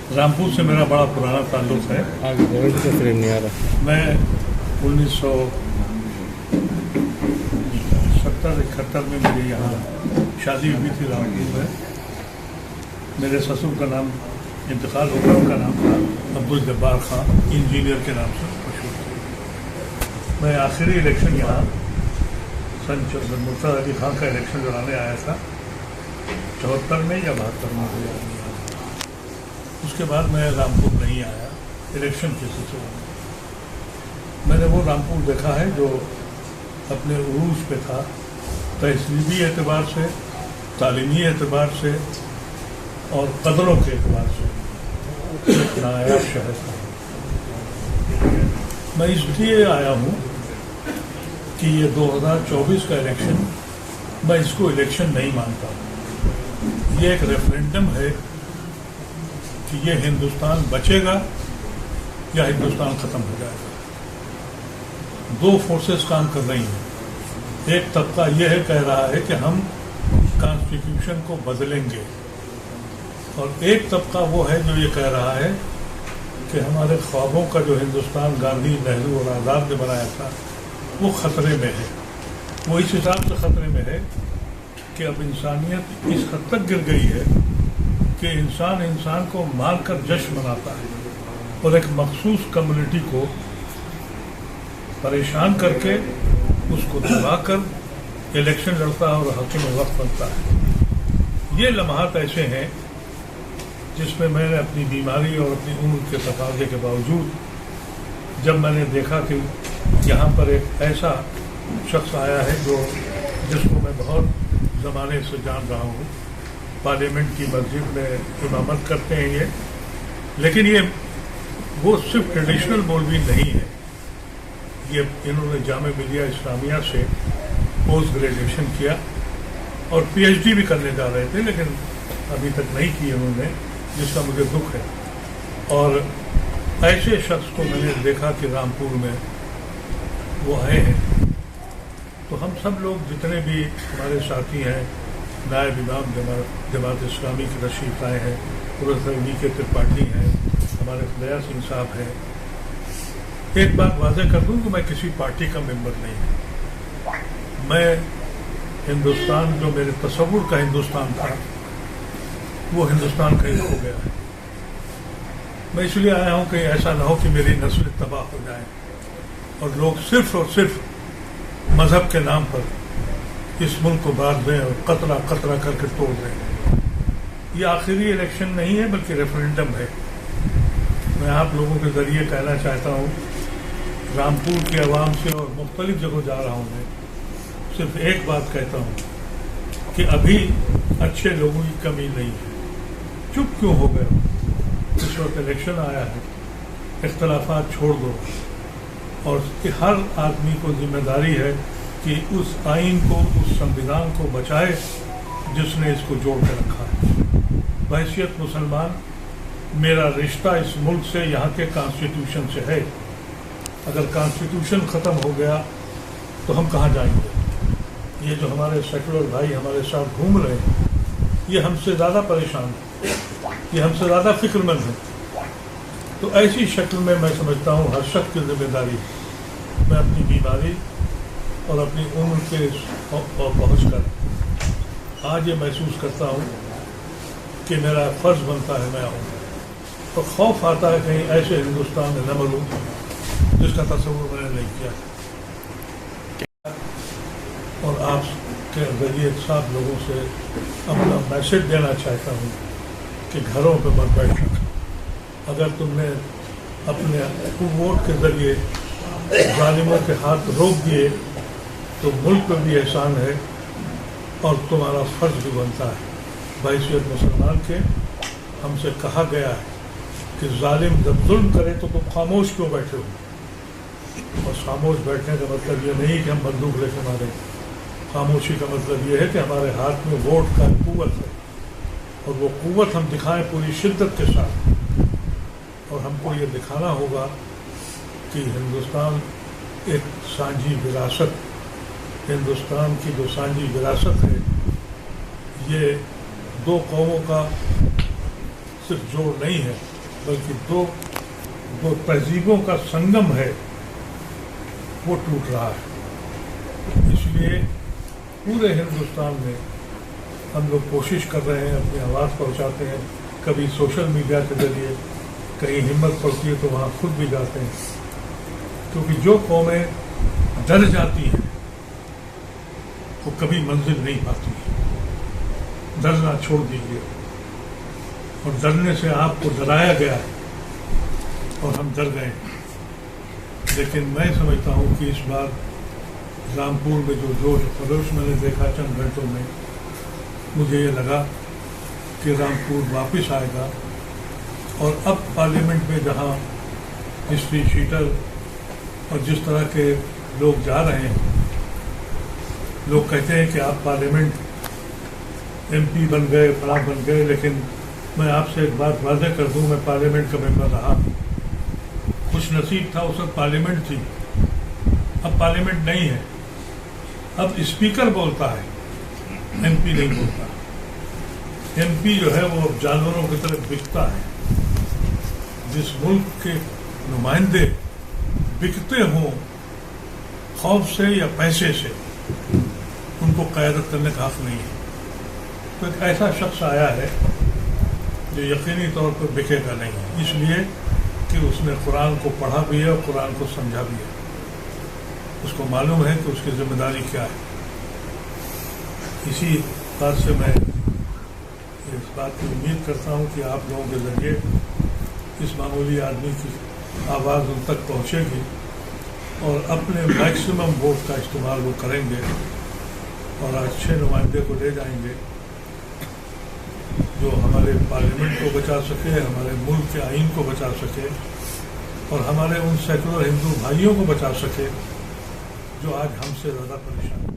रामपुर से मेरा बड़ा पुराना ताल्लुक़ है। आगे जगह का फ्रेम नहीं आ रहा। मैं 1970-71 में मेरी यहाँ शादी हुई थी रामपुर में। मेरे ससुर का नाम इंतकाल हो गया, उनका नाम था अब्दुल जब्बार खां, इंजीनियर के नाम से मशहूर थे। मैं आखिरी इलेक्शन यहाँ सन मुर्तज़ा अली खां का इलेक्शन लड़ाने आया था 74 में या 72 में हो गया। उसके बाद मैं रामपुर नहीं आया इलेक्शन के सिलसिले में। मैंने वो रामपुर देखा है जो अपने उरूज पे था, तहसीबी एतबार से, तालीमी एतबार से और कदरों के एतबार से एक नायाब शहर था। मैं इसलिए आया हूँ कि ये 2024 का इलेक्शन, मैं इसको इलेक्शन नहीं मानता। ये एक रेफरेंडम है कि ये हिंदुस्तान बचेगा या हिंदुस्तान ख़त्म हो जाएगा। दो फोर्सेस काम कर रही हैं। एक तबका ये है कह रहा है कि हम कॉन्स्टिट्यूशन को बदलेंगे, और एक तबका वो है जो ये कह रहा है कि हमारे ख्वाबों का जो हिंदुस्तान गांधी, नेहरू और आज़ाद ने बनाया था वो ख़तरे में है। वो इस हिसाब से ख़तरे में है कि अब इंसानियत इस हद तक गिर गई है कि इंसान इंसान को मार कर जश्न मनाता है और एक मखसूस कम्युनिटी को परेशान करके उसको दबाकर इलेक्शन लड़ता है और हाकिम वक्त बनता है। ये लम्हात ऐसे हैं जिसमें मैंने अपनी बीमारी और अपनी उम्र के तकाजे के बावजूद, जब मैंने देखा कि यहाँ पर एक ऐसा शख्स आया है जिसको मैं बहुत ज़माने से जान रहा हूँ, पार्लियामेंट की मस्जिद में इमामत करते हैं ये, लेकिन ये वो सिर्फ ट्रेडिशनल मौलवी नहीं है। ये इन्होंने जामे मिलिया इस्लामिया से पोस्ट ग्रेजुएशन किया और पीएचडी भी करने जा रहे थे, लेकिन अभी तक नहीं की उन्होंने, जिसका मुझे दुख है। और ऐसे शख्स को मैंने देखा कि रामपुर में वो आए हैं। तो हम सब लोग जितने भी हमारे साथी हैं, नायब इमाम जमात इस्लामी के तशरीफ आए हैं, प्रोफेसर वी.के. त्रिपाठी हैं, हमारे दया सिंह साहब हैं। एक बात वाज़ेह कर दूं कि मैं किसी पार्टी का मेंबर नहीं हूँ। मैं हिंदुस्तान, जो मेरे तसव्वुर का हिंदुस्तान था, वो हिंदुस्तान कहीं खो गया है। मैं इसलिए आया हूँ कि ऐसा ना हो कि मेरी नस्ल तबाह हो जाए और लोग सिर्फ और सिर्फ मजहब के नाम पर इस मुल्क को बांट दें और कतरा कतरा करके तोड़ दें। ये आखिरी इलेक्शन नहीं है बल्कि रेफरेंडम है। मैं आप लोगों के ज़रिए कहना चाहता हूँ, रामपुर के अवाम से और मुख्तलिफ जगह जा रहा हूँ, मैं सिर्फ एक बात कहता हूँ कि अभी अच्छे लोगों की कमी नहीं है। चुप क्यों हो गए हो? इस वक्त इलेक्शन आया है, इख्तलाफात छोड़ दो और हर आदमी को जिम्मेदारी है कि उस आइन को, उस संविधान को बचाए जिसने इसको जोड़ के रखा है। बहैसियत मुसलमान, मेरा रिश्ता इस मुल्क से, यहाँ के कॉन्स्टिट्यूशन से है। अगर कॉन्स्टिट्यूशन ख़त्म हो गया तो हम कहाँ जाएंगे? ये जो हमारे सेकुलर भाई हमारे साथ घूम रहे हैं, ये हमसे ज़्यादा परेशान हैं, ये हमसे ज़्यादा फिक्रमंद हैं। तो ऐसी शक्ल में मैं समझता हूँ हर शख्स की जिम्मेदारी, मैं अपनी बीमारी और अपनी उम्र के पहुँच कर आज ये महसूस करता हूँ कि मेरा फ़र्ज़ बनता है मैं आऊँ। तो खौफ आता है कहीं ऐसे हिंदुस्तान में न मरूँ जिसका तस्वुर मैंने नहीं किया। और आपके ज़रिए सब लोगों से अपना मैसेज देना चाहता हूँ कि घरों पर मत बैठना। अगर तुमने अपने वोट के ज़रिए जालिमों के हाथ रोक दिए तो मुल्क पर भी एहसान है और तुम्हारा फ़र्ज़ भी बनता है। बहैसियत मुसलमान के हमसे कहा गया है कि जालिम जब जुल्म करे तो तुम खामोश क्यों बैठे हो? और खामोश बैठने का मतलब ये नहीं कि हम बंदूक लेके मारें। खामोशी का मतलब ये है कि हमारे हाथ में वोट का कुव्वत है और वो कुव्वत हम दिखाएं पूरी शिद्दत के साथ। और हमको ये दिखाना होगा कि हिंदुस्तान एक सांझी विरासत, हिंदुस्तान की जो सांझी विरासत है, ये दो कौमों का सिर्फ जोड़ नहीं है बल्कि दो तहजीबों का संगम है, वो टूट रहा है। इसलिए पूरे हिंदुस्तान में हम लोग कोशिश कर रहे हैं, अपनी आवाज़ पहुंचाते हैं, कभी सोशल मीडिया के जरिए, कहीं हिम्मत पड़ती है तो वहाँ खुद भी जाते हैं, क्योंकि जो कौमें डर जाती हैं वो कभी मंजिल नहीं पाती। डरना छोड़ दीजिए, और डरने से आपको डराया गया है और हम डर गए। लेकिन मैं समझता हूँ कि इस बार रामपुर में जो जोश खरोश मैंने देखा चंद घंटों में, मुझे ये लगा कि रामपुर वापस आएगा। और अब पार्लियामेंट में जहाँ हिस्ट्री शीटर और जिस तरह के लोग जा रहे हैं, लोग कहते हैं कि आप पार्लियामेंट एमपी बन गए, फला बन गए, लेकिन मैं आपसे एक बात वाज़ेह कर दूं, मैं पार्लियामेंट का मेंबर रहा, खुश नसीब था, उस वक्त पार्लियामेंट थी। अब पार्लियामेंट नहीं है, अब स्पीकर बोलता है, एमपी नहीं बोलता। एमपी जो है वो अब जानवरों की तरह बिकता है। जिस मुल्क के नुमाइंदे बिकते हों खौफ से या पैसे से, उनको क़यादत करने का हक नहीं है। तो एक ऐसा शख्स आया है जो यकीनी तौर पर बिकेगा नहीं, इसलिए कि उसने कुरान को पढ़ा भी है और कुरान को समझा भी है। उसको मालूम है कि उसकी जिम्मेदारी क्या है। इसी बात से मैं इस बात की उम्मीद करता हूँ कि आप लोगों के जरिए इस मामूली आदमी की आवाज़ उन तक पहुँचेगी और अपने मैक्सिमम वोट का इस्तेमाल वो करेंगे और अच्छे नुमाइंदे को ले जाएंगे जो हमारे पार्लियामेंट को बचा सके, हमारे मुल्क के आइन को बचा सके और हमारे उन सैकड़ों हिंदू भाइयों को बचा सके जो आज हमसे ज़्यादा परेशान हैं।